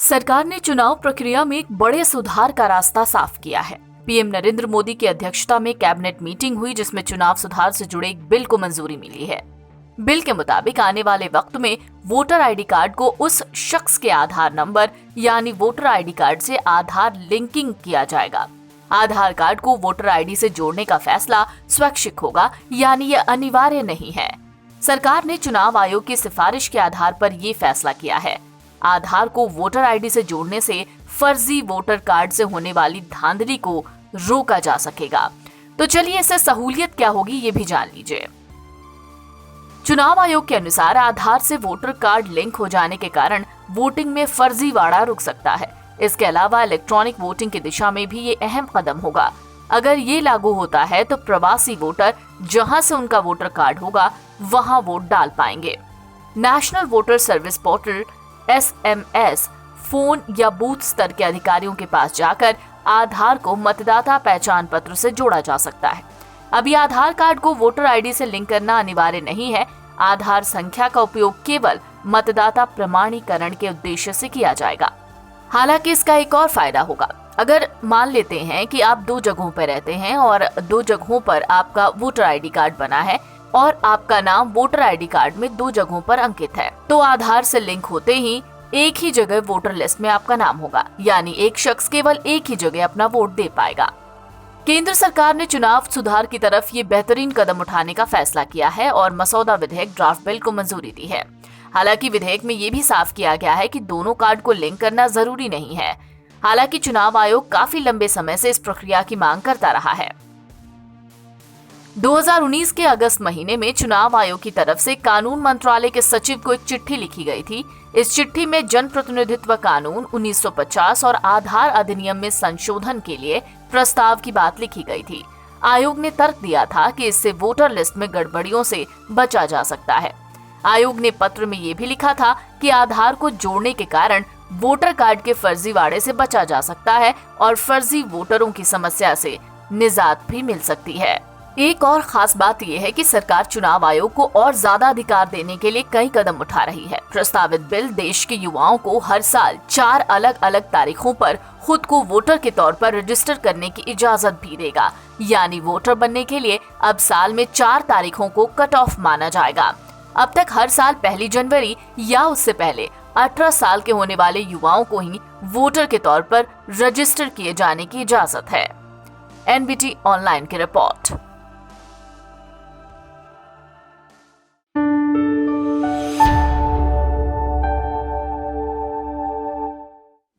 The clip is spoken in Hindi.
सरकार ने चुनाव प्रक्रिया में एक बड़े सुधार का रास्ता साफ किया है। पीएम नरेंद्र मोदी की अध्यक्षता में कैबिनेट मीटिंग हुई, जिसमें चुनाव सुधार से जुड़े एक बिल को मंजूरी मिली है। बिल के मुताबिक आने वाले वक्त में वोटर आईडी कार्ड को उस शख्स के आधार नंबर यानी वोटर आईडी कार्ड से आधार लिंकिंग किया जाएगा। आधार कार्ड को वोटर आईडी से जोड़ने का फैसला स्वैच्छिक होगा, यानी यह अनिवार्य नहीं है। सरकार ने चुनाव आयोग की सिफारिश के आधार पर ये फैसला किया है। आधार को वोटर आईडी से जोड़ने से फर्जी वोटर कार्ड से होने वाली धांधली को रोका जा सकेगा। तो चलिए इससे सहूलियत क्या होगी ये भी जान लीजिए। चुनाव आयोग के अनुसार आधार से वोटर कार्ड लिंक हो जाने के कारण वोटिंग में फर्जीवाड़ा रुक सकता है। इसके अलावा इलेक्ट्रॉनिक वोटिंग की दिशा में भी ये अहम कदम होगा। अगर ये लागू होता है तो प्रवासी वोटर जहां से उनका वोटर कार्ड होगा वहां वोट डाल पाएंगे। National voter service portal SMS phone या बूथ स्तर के अधिकारियों के पास जाकर आधार को मतदाता पहचान पत्र से जोड़ा जा सकता है। अभी आधार कार्ड को वोटर आईडी से लिंक करना अनिवार्य नहीं है। आधार संख्या का उपयोग केवल मतदाता प्रमाणीकरण के उद्देश्य से किया जाएगा। हालांकि इसका एक और फायदा होगा। अगर मान लेते हैं कि आप 2 जगहों पर रहते हैं और 2 जगहों पर आपका वोटर आईडी कार्ड बना है और आपका नाम वोटर आईडी कार्ड में 2 जगहों पर अंकित है, तो आधार से लिंक होते ही एक ही जगह वोटर लिस्ट में आपका नाम होगा, यानी एक शख्स केवल एक ही जगह अपना वोट दे पाएगा। केंद्र सरकार ने चुनाव सुधार की तरफ ये बेहतरीन कदम उठाने का फैसला किया है और मसौदा विधेयक ड्राफ्ट बिल को मंजूरी दी है। हालांकि विधेयक में ये भी साफ किया गया है कि दोनों कार्ड को लिंक करना जरूरी नहीं है। हालांकि चुनाव आयोग काफी लंबे समय से इस प्रक्रिया की मांग करता रहा है। 2019 के अगस्त महीने में चुनाव आयोग की तरफ से कानून मंत्रालय के सचिव को एक चिट्ठी लिखी गई थी। इस चिट्ठी में जनप्रतिनिधित्व कानून 1950 और आधार अधिनियम में संशोधन के लिए प्रस्ताव की बात लिखी गई थी। आयोग ने तर्क दिया था कि इससे वोटर लिस्ट में गड़बड़ियों से बचा जा सकता है। आयोग ने पत्र में ये भी लिखा था कि आधार को जोड़ने के कारण वोटर कार्ड के फर्जीवाड़े से बचा जा सकता है और फर्जी वोटरों की समस्या से निजात भी मिल सकती है। एक और खास बात यह है कि सरकार चुनाव आयोग को और ज्यादा अधिकार देने के लिए कई कदम उठा रही है। प्रस्तावित बिल देश के युवाओं को हर साल 4 अलग अलग तारीखों पर खुद को वोटर के तौर पर रजिस्टर करने की इजाजत भी देगा, यानी वोटर बनने के लिए अब साल में 4 तारीखों को कट ऑफ माना जाएगा। अब तक हर साल 1 जनवरी या उससे पहले 18 साल के होने वाले युवाओं को ही वोटर के तौर पर रजिस्टर किए जाने की इजाजत है। NBT ऑनलाइन की रिपोर्ट।